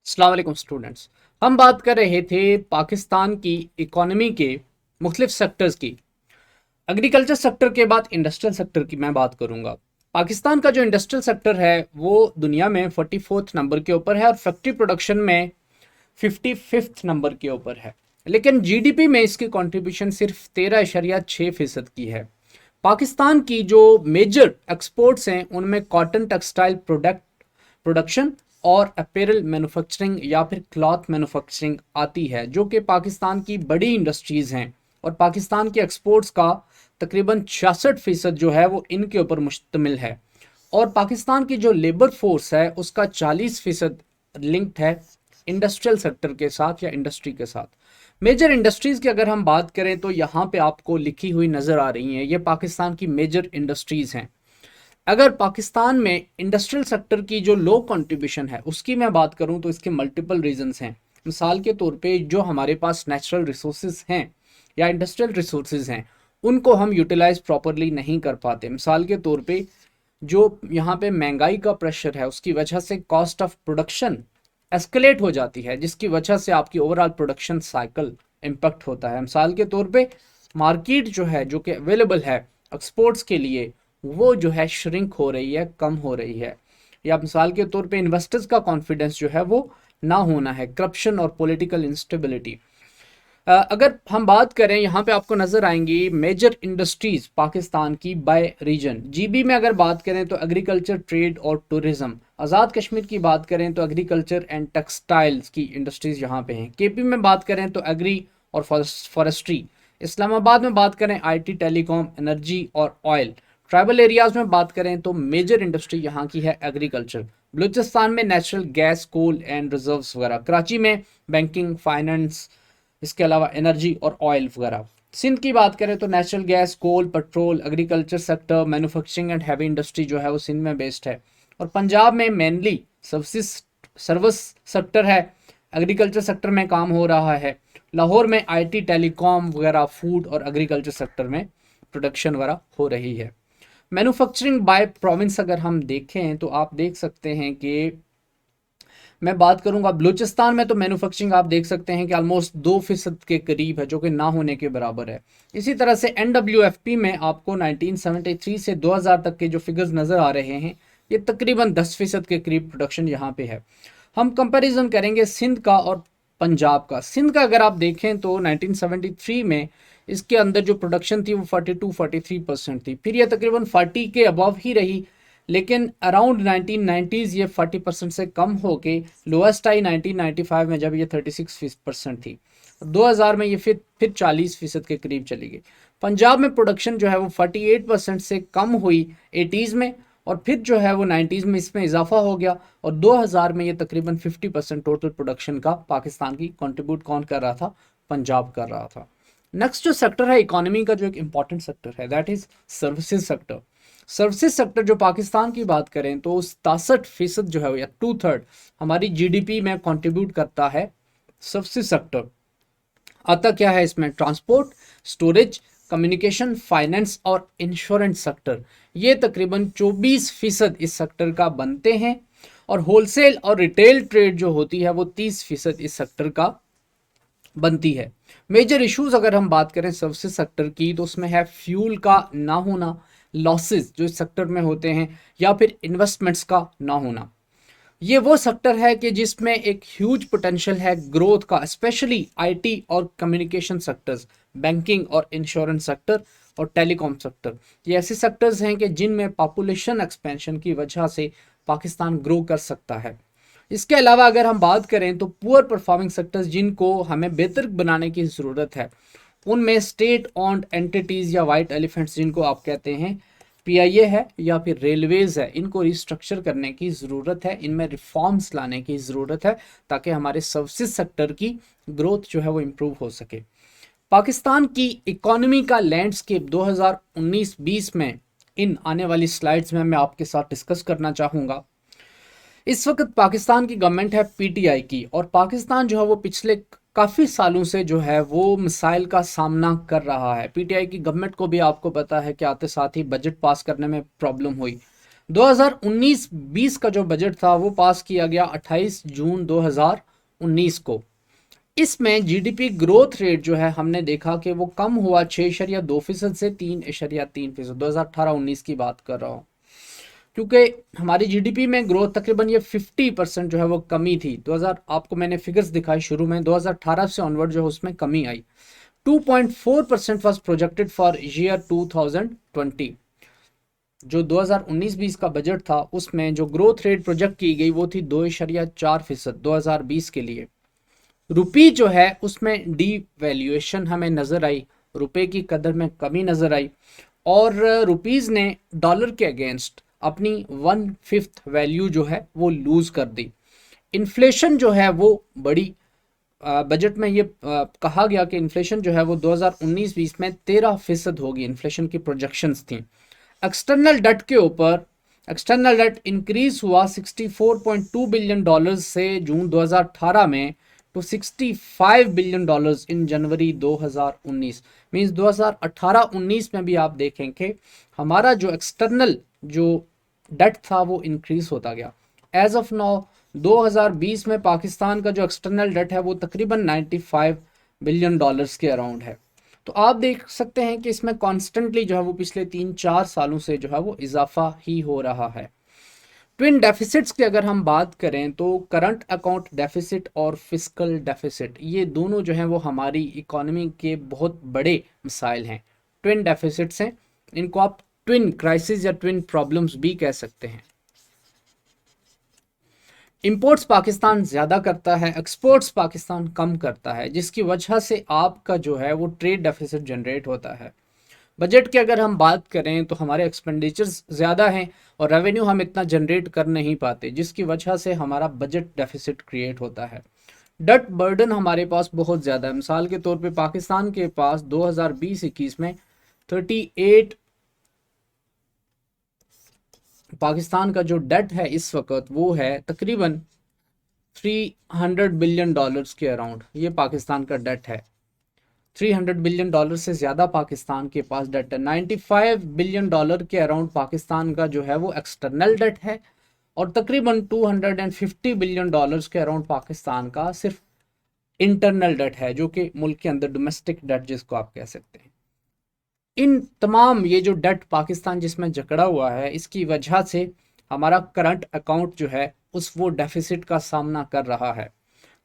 अस्सलाम वालेकुम स्टूडेंट्स। हम बात कर रहे थे पाकिस्तान की इकोनॉमी के मुख्तलिफ सेक्टर्स की। एग्रीकल्चर सेक्टर के बाद इंडस्ट्रियल सेक्टर की मैं बात करूंगा। पाकिस्तान का जो इंडस्ट्रियल सेक्टर है वो दुनिया में 44th नंबर के ऊपर है और फैक्ट्री प्रोडक्शन में 55th नंबर के ऊपर है। लेकिन जीडीपी में इसकी कंट्रीब्यूशन सिर्फ 13.6% की है। पाकिस्तान की जो मेजर एक्सपोर्ट्स हैं उनमें कॉटन टेक्सटाइल प्रोडक्शन और अपैरल मैन्युफैक्चरिंग या फिर क्लॉथ मैन्युफैक्चरिंग आती है, जो कि पाकिस्तान की बड़ी इंडस्ट्रीज़ हैं। और पाकिस्तान के एक्सपोर्ट्स का तकरीबन 66% जो है वो इनके ऊपर मुश्तमिल है। और पाकिस्तान की जो लेबर फोर्स है उसका 40% लिंक्ड है इंडस्ट्रियल सेक्टर के साथ या इंडस्ट्री के साथ। मेजर इंडस्ट्रीज़ की अगर हम बात करें तो यहाँ पे आपको लिखी हुई नज़र आ रही हैं, ये पाकिस्तान की मेजर इंडस्ट्रीज़ हैं। अगर पाकिस्तान में इंडस्ट्रियल सेक्टर की जो लो कंट्रीब्यूशन है उसकी मैं बात करूं तो इसके मल्टीपल रीजंस हैं। मिसाल के तौर पे जो हमारे पास नेचुरल रिसोर्सेज हैं या इंडस्ट्रियल रिसोर्सेज हैं उनको हम यूटिलाइज प्रॉपरली नहीं कर पाते। मिसाल के तौर पे जो यहाँ पे महंगाई का प्रेशर है उसकी वजह से कॉस्ट ऑफ प्रोडक्शन एस्केलेट हो जाती है, जिसकी वजह से आपकी ओवरऑल प्रोडक्शन साइकिल इम्पेक्ट होता है। मिसाल के तौर पे मार्केट जो है जो कि अवेलेबल है एक्सपोर्ट्स के लिए वो जो है श्रिंक हो रही है, कम हो रही है। या मिसाल के तौर पे इन्वेस्टर्स का कॉन्फिडेंस जो है वो ना होना है, करप्शन और पॉलिटिकल इंस्टेबिलिटी। अगर हम बात करें यहाँ पे आपको नज़र आएंगी मेजर इंडस्ट्रीज पाकिस्तान की बाय रीजन। जीबी में अगर बात करें तो एग्रीकल्चर, ट्रेड और टूरिज्म। आज़ाद कश्मीर की बात करें तो एग्रीकल्चर एंड टेक्सटाइल्स की इंडस्ट्रीज यहाँ पे हैं। केपी में बात करें तो एग्री और फॉरेस्ट्री। इस्लामाबाद में बात करें आईटी, टेलीकॉम, एनर्जी और ऑयल। ट्राइबल एरियाज में बात करें तो मेजर इंडस्ट्री यहाँ की है एग्रीकल्चर। बलूचिस्तान में natural gas, coal and reserves वगैरह। कराची में बैंकिंग, फाइनेंस, इसके अलावा एनर्जी और ऑयल वगैरह। सिंध की बात करें तो natural gas, coal, petrol, agriculture sector, manufacturing and heavy industry जो है वो सिंध में बेस्ड है। और पंजाब में मेनली सर्विस सेक्टर है, एग्रीकल्चर सेक्टर में काम हो रहा है। लाहौर में आईटी, टेलीकॉम वगैरह, फूड और एग्रीकल्चर सेक्टर में प्रोडक्शन वगैरह हो रही है। मैन्युफैक्चरिंग बाय प्रोविंस अगर हम देखें तो आप देख सकते हैं कि मैं बात करूंगा बलूचिस्तान में तो मैन्युफैक्चरिंग आप देख सकते हैं कि ऑलमोस्ट 2% के करीब है, जो कि ना होने के बराबर है। इसी तरह से एनडब्ल्यूएफपी में आपको 1973 से 2000 तक के जो फिगर्स नज़र आ रहे हैं ये तकरीबन 10% के करीब प्रोडक्शन यहाँ पे है। हम कंपैरिजन करेंगे सिंध का और पंजाब का। सिंध का अगर आप देखें तो 1973 में इसके अंदर जो प्रोडक्शन थी वो 42-43% थी, फिर ये तकरीबन 40 के अबव ही रही। लेकिन अराउंड 1990s ये 40% से कम होके लोएस्ट आई 1995 में, जब ये 36% थी। 2000 में ये फिर 40% के करीब चली गई। पंजाब में प्रोडक्शन जो है वो 48% से कम हुई 80s में, और फिर जो है वो 90s में इसमें इजाफा हो गया, और 2000 में ये तकरीबन 50% टोटल प्रोडक्शन का पाकिस्तान की कंट्रीब्यूट कौन कर रहा था? पंजाब कर रहा था। नेक्स्ट जो सेक्टर है इकोनॉमी का, जो एक इंपॉर्टेंट सेक्टर है, that is services sector. Services sector जो पाकिस्तान की बात करें तो 67% जो है या 2/3 हमारी जीडीपी में कंट्रीब्यूट करता है सर्विसेज सेक्टर। आता क्या है इसमें? ट्रांसपोर्ट, स्टोरेज, कम्युनिकेशन, फाइनेंस और इंश्योरेंस सेक्टर। ये तकरीबन 24% इस सेक्टर का बनते हैं। और होलसेल और रिटेल ट्रेड जो होती है वो 30% इस सेक्टर का बनती है। मेजर इश्यूज अगर हम बात करें सर्विसेज सेक्टर की तो उसमें है फ्यूल का ना होना, लॉसेस जो इस सेक्टर में होते हैं, या फिर इन्वेस्टमेंट्स का ना होना। ये वो सेक्टर है कि जिसमें एक ह्यूज पोटेंशियल है ग्रोथ का, स्पेशली आईटी और कम्युनिकेशन सेक्टर्स, बैंकिंग और इंश्योरेंस सेक्टर और टेलीकॉम सेक्टर। ये ऐसे सेक्टर्स हैं कि जिनमें पॉपुलेशन एक्सपेंशन की वजह से पाकिस्तान ग्रो कर सकता है। इसके अलावा अगर हम बात करें तो पुअर परफॉर्मिंग सेक्टर्स जिनको हमें बेहतर बनाने की ज़रूरत है, उनमें स्टेट ऑन्ड एंटिटीज़ या वाइट एलिफेंट्स जिनको आप कहते हैं, पीआईए है या फिर रेलवेज़ है, इनको रिस्ट्रक्चर करने की ज़रूरत है, इनमें रिफॉर्म्स लाने की ज़रूरत है ताकि हमारे सर्विसेज सेक्टर की ग्रोथ जो है वो इम्प्रूव हो सके। पाकिस्तान की इकोनॉमी का लैंडस्केप 2019-20 में इन आने वाली स्लाइड्स में मैं आपके साथ डिस्कस करना चाहूँगा। इस वक्त पाकिस्तान की गवर्नमेंट है पीटीआई की, और पाकिस्तान जो है वो पिछले काफ़ी सालों से जो है वो मिसाइल का सामना कर रहा है। पीटीआई की गवर्नमेंट को भी आपको पता है कि आते साथ ही बजट पास करने में प्रॉब्लम हुई। 2019-20 का जो बजट था वो पास किया गया 28 जून 2019 को। इसमें जीडीपी ग्रोथ रेट जो है हमने देखा कि वो कम हुआ 6.2% से 3.3%। 2018-19 की बात कर रहा हूँ, क्योंकि हमारी जीडीपी में ग्रोथ तकरीबन ये 50% जो है वो कमी थी। 2000 आपको मैंने फिगर्स दिखाई शुरू में, 2018 से ऑनवर्ड जो है उसमें कमी आई। 2.4% वॉज प्रोजेक्टेड फॉर ईयर 2020। जो 2019-20 का बजट था उसमें जो ग्रोथ रेट प्रोजेक्ट की गई वो थी 2.4% 2020 के लिए। रुपी जो है उसमें डीवैल्यूएशन हमें नजर आई, रुपए की कदर में कमी नजर आई, और रुपीज ने डॉलर के अगेंस्ट अपनी 1/5 वैल्यू जो है वो लूज कर दी। इन्फ्लेशन जो है वो बड़ी, बजट में ये कहा गया कि इन्फ्लेशन जो है वो 2019-20 में 13% होगी, इन्फ्लेशन की प्रोजेक्शंस थी। एक्सटर्नल डेट के ऊपर, एक्सटर्नल डेट इंक्रीज हुआ 64.2 बिलियन डॉलर्स से जून 2018 में to 65 billion dollars in January 2019। Means 2018-19 में भी आप देखें कि हमारा जो एक्सटर्नल जो डेट था वो इंक्रीज होता गया। एज ऑफ नाउ 2020 में पाकिस्तान का जो एक्सटर्नल डेट है वो तकरीबन 95 बिलियन डॉलर्स के अराउंड है। तो आप देख सकते हैं कि इसमें कॉन्स्टेंटली जो है वो पिछले 3-4 सालों से जो है वो इजाफा ही हो रहा है। ट्विन डेफिसिट्स की अगर हम बात करें तो करंट अकाउंट डेफिसिट और फिस्कल डेफिसिट, ये दोनों जो हैं वो हमारी इकोनॉमी के बहुत बड़े मिसाइल हैं। ट्विन डेफिसिट्स हैं, इनको आप ट्विन क्राइसिस या ट्विन प्रॉब्लम्स भी कह सकते हैं। इंपोर्ट्स पाकिस्तान ज़्यादा करता है, एक्सपोर्ट्स पाकिस्तान कम करता है, जिसकी वजह से आपका जो है वो ट्रेड डेफिसिट जनरेट होता है। बजट की अगर हम बात करें तो हमारे एक्सपेंडिचर्स ज़्यादा हैं और रेवेन्यू हम इतना जनरेट कर नहीं पाते, जिसकी वजह से हमारा बजट डेफिसिट क्रिएट होता है। डेट बर्डन हमारे पास बहुत ज़्यादा है। मिसाल के तौर पे पाकिस्तान के पास 2020-21 में 38, पाकिस्तान का जो डेट है इस वक्त वो है तकरीबन 300 बिलियन डॉलर्स के अराउंड, ये पाकिस्तान का डेट है। 300 बिलियन डॉलर से ज़्यादा पाकिस्तान के पास डेट है। 95 बिलियन डॉलर के अराउंड पाकिस्तान का जो है वो एक्सटर्नल डेट है, और तकरीबन 250 बिलियन डॉलर्स के अराउंड पाकिस्तान का सिर्फ इंटरनल डेट है, जो कि मुल्क के अंदर डोमेस्टिक डेट जिसको आप कह सकते हैं। इन तमाम ये जो डेट पाकिस्तान जिसमें जकड़ा हुआ है, इसकी वजह से हमारा करंट अकाउंट जो है उस वो डेफिसिट का सामना कर रहा है।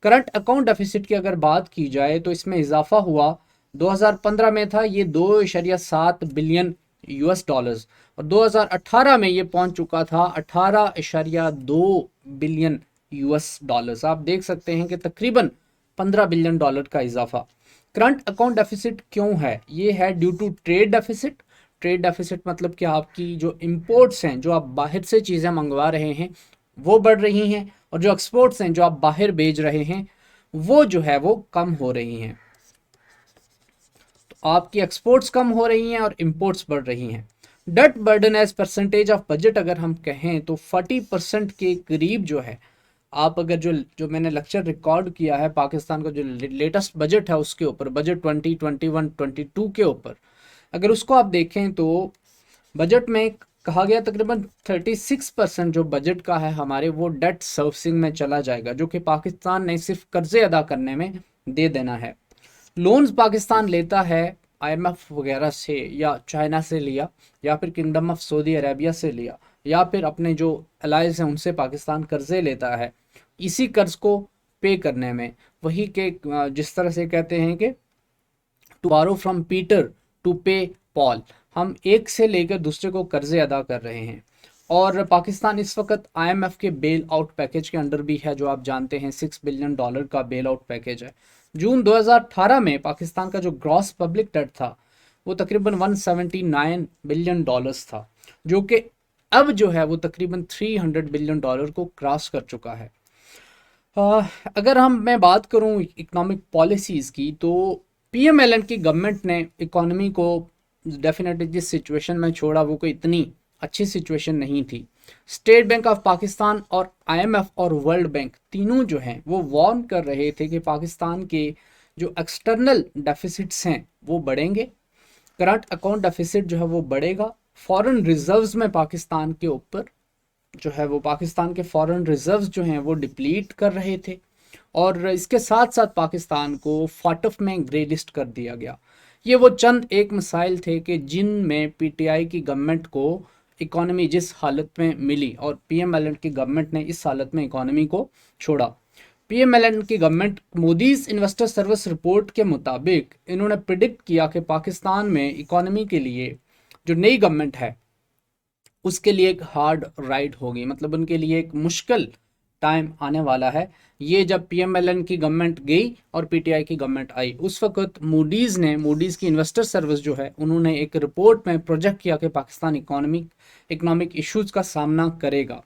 करंट अकाउंट डेफिसिट की अगर बात की जाए तो इसमें इजाफा हुआ, 2015 में था ये 2.7 बिलियन यूएस डॉलर्स, और 2018 में ये पहुंच चुका था 18.2 बिलियन यूएस डॉलर्स। आप देख सकते हैं कि तकरीबन 15 बिलियन डॉलर का इजाफा। करंट अकाउंट डेफिसिट क्यों है? ये है due to trade deficit. Trade deficit मतलब कि आपकी जो इंपोर्ट्स हैं, जो आप बाहर से चीज़ें मंगवा रहे हैं वो बढ़ रही हैं, और जो एक्सपोर्ट्स हैं जो आप बाहर भेज रहे हैं वो जो है वो कम हो रही हैं। तो आपकी एक्सपोर्ट्स कम हो रही हैं और इंपोर्ट्स बढ़ रही हैं। Debt burden as percentage of budget अगर हम कहें तो 40% के करीब जो है, आप अगर जो जो मैंने लेक्चर रिकॉर्ड किया है पाकिस्तान का जो लेटेस्ट बजट है उसके ऊपर, बजट 2021-22 के ऊपर, अगर उसको आप देखें तो बजट में कहा गया तकरीबन 36% जो बजट का है हमारे वो डेट सर्विसिंग में चला जाएगा, जो कि पाकिस्तान ने सिर्फ कर्जे अदा करने में दे देना है। लोन्स पाकिस्तान लेता है आईएमएफ वगैरह से, या चाइना से लिया, या फिर किंगडम ऑफ सऊदी अरेबिया से लिया, या फिर अपने जो अलाइज हैं उनसे पाकिस्तान कर्जे लेता है। इसी कर्ज को पे करने में, वही के जिस तरह से कहते हैं कि टू बारो फ्रॉम पीटर टू पे पॉल, हम एक से लेकर दूसरे को कर्जे अदा कर रहे हैं। और पाकिस्तान इस वक्त आईएमएफ के बेल आउट पैकेज के अंडर भी है, जो आप जानते हैं 6 बिलियन डॉलर का बेल आउट पैकेज है। जून 2018 में पाकिस्तान का जो ग्रॉस पब्लिक डेट था वो तकरीबन 179 बिलियन डॉलर्स था, जो कि अब जो है वो तकरीबन 300 बिलियन डॉलर को क्रॉस कर चुका है। अगर मैं बात करूं इकोनॉमिक पॉलिसीज़ की, तो पीएमएलएन की गवर्नमेंट ने इकोनॉमी को डेफिनेटली जिस सिचुएशन में छोड़ा वो कोई इतनी अच्छी सिचुएशन नहीं थी। स्टेट बैंक ऑफ पाकिस्तान और आईएमएफ और वर्ल्ड बैंक तीनों जो हैं वो वार्न कर रहे थे कि पाकिस्तान के जो एक्सटर्नल डेफिसिट्स हैं वो बढ़ेंगे, करंट अकाउंट डेफिसिट जो है वो बढ़ेगा, फॉरेन रिजर्व्स में पाकिस्तान के ऊपर जो है वो पाकिस्तान के फॉरेन रिजर्व्स जो हैं वो डिप्लीट कर रहे थे, और इसके साथ साथ पाकिस्तान को फाटफ में ग्रे लिस्ट कर दिया गया। ये वो चंद एक मिसाइल थे कि जिनमें पीटीआई की गवर्नमेंट को इकॉनमी जिस हालत में मिली और पीएमएलएन की गवर्नमेंट ने इस हालत में इकॉनमी को छोड़ा। पीएमएलएन की government Moody's investor service report के मुताबिक इन्होंने प्रिडिक्ट किया कि पाकिस्तान में इकॉनमी के लिए जो नई गवर्नमेंट है उसके लिए एक हार्ड राइड होगी, मतलब उनके लिए एक मुश्किल टाइम आने वाला है। ये जब पीएमएलएन की गवर्नमेंट गई और पीटीआई की गवर्नमेंट आई, उस वक्त मूडीज़ की इन्वेस्टर सर्विस जो है उन्होंने एक रिपोर्ट में प्रोजेक्ट किया कि पाकिस्तान इकोनॉमिक इश्यूज का सामना करेगा।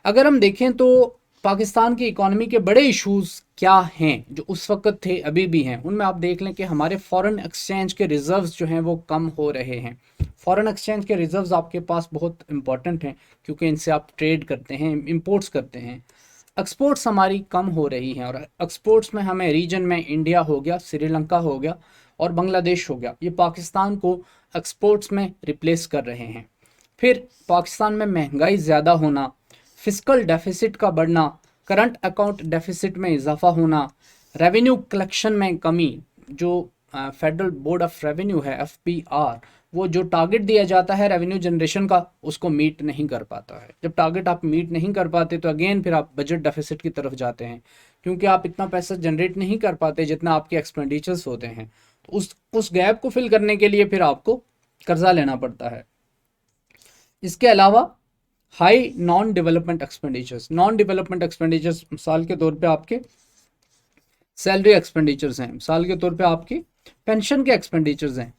अगर हम देखें तो पाकिस्तान की इकोनॉमी के बड़े इश्यूज क्या हैं जो उस वक्त थे अभी भी हैं, उनमें आप देख लें कि हमारे फॉरेन एक्सचेंज के रिजर्व्स जो हैं वो कम हो रहे हैं। फॉरेन एक्सचेंज के रिजर्व्स आपके पास बहुत इंपॉर्टेंट हैं क्योंकि इनसे आप ट्रेड करते हैं, इंपोर्ट्स करते हैं। एक्सपोर्ट्स हमारी कम हो रही हैं, और एक्सपोर्ट्स में हमें रीजन में इंडिया हो गया, श्रीलंका हो गया और बांग्लादेश हो गया, ये पाकिस्तान को एक्सपोर्ट्स में रिप्लेस कर रहे हैं। फिर पाकिस्तान में महंगाई ज़्यादा होना, फिस्कल डेफिसिट का बढ़ना, करंट अकाउंट डेफिसिट में इजाफा होना, रेवेन्यू कलेक्शन में कमी, जो फेडरल बोर्ड ऑफ रेवेन्यू है एफबीआर, वो जो टारगेट दिया जाता है रेवेन्यू जनरेशन का उसको मीट नहीं कर पाता है। जब टारगेट आप मीट नहीं कर पाते तो अगेन फिर आप बजट डेफिसिट की तरफ जाते हैं, क्योंकि आप इतना पैसा जनरेट नहीं कर पाते जितना आपके एक्सपेंडिचर्स होते हैं। तो उस गैप को फिल करने के लिए फिर आपको कर्जा लेना पड़ता है। इसके अलावा हाई नॉन डेवलपमेंट एक्सपेंडिचर्स मिसाल के तौर पे आपके सैलरी एक्सपेंडिचर्स हैं, मिसाल के तौर पे आपकी पेंशन के एक्सपेंडिचर्स हैं,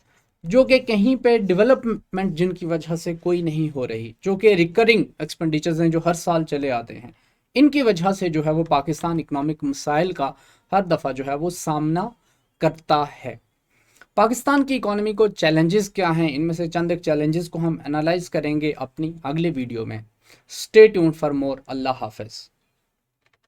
जो कि कहीं पे डेवलपमेंट जिनकी वजह से कोई नहीं हो रही, जो कि रिकरिंग एक्सपेंडिचर्स हैं जो हर साल चले आते हैं। इनकी वजह से जो है वो पाकिस्तान इकोनॉमिक मसाइल का हर दफ़ा जो है वो सामना करता है। पाकिस्तान की इकोनॉमी को चैलेंजेस क्या हैं, इनमें से चंद एक चैलेंजेस को हम एनालाइज करेंगे अपनी अगले वीडियो में। Stay tuned for more. अल्लाह हाफिज़।